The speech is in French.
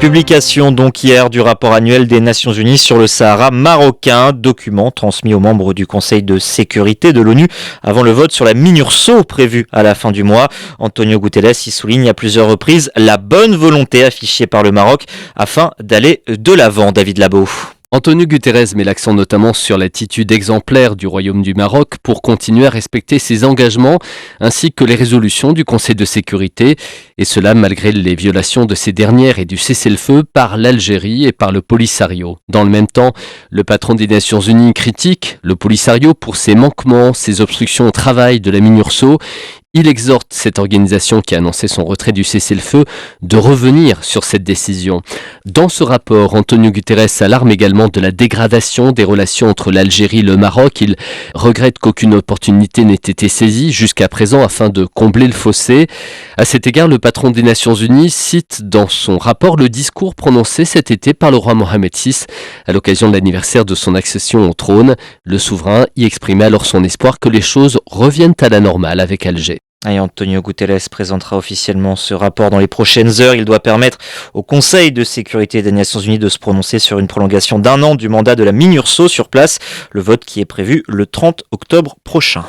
Publication donc hier du rapport annuel des Nations Unies sur le Sahara marocain, document transmis aux membres du Conseil de sécurité de l'ONU avant le vote sur la MINURSO prévu à la fin du mois. Antonio Guterres y souligne à plusieurs reprises la bonne volonté affichée par le Maroc afin d'aller de l'avant. David Labo. Antonio Guterres met l'accent notamment sur l'attitude exemplaire du Royaume du Maroc pour continuer à respecter ses engagements ainsi que les résolutions du Conseil de sécurité, et cela malgré les violations de ces dernières et du cessez-le-feu par l'Algérie et par le Polisario. Dans le même temps, le patron des Nations Unies critique le Polisario pour ses manquements, ses obstructions au travail de la MINURSO. Il exhorte cette organisation qui a annoncé son retrait du cessez-le-feu de revenir sur cette décision. Dans ce rapport, Antonio Guterres s'alarme également de la dégradation des relations entre l'Algérie et le Maroc. Il regrette qu'aucune opportunité n'ait été saisie jusqu'à présent afin de combler le fossé. À cet égard, le patron des Nations Unies cite dans son rapport le discours prononcé cet été par le roi Mohamed VI à l'occasion de l'anniversaire de son accession au trône. Le souverain y exprimait alors son espoir que les choses reviennent à la normale avec Alger. Et Antonio Guterres présentera officiellement ce rapport dans les prochaines heures. Il doit permettre au Conseil de sécurité des Nations Unies de se prononcer sur une prolongation d'1 an du mandat de la MINURSO sur place. Le vote qui est prévu le 30 octobre prochain.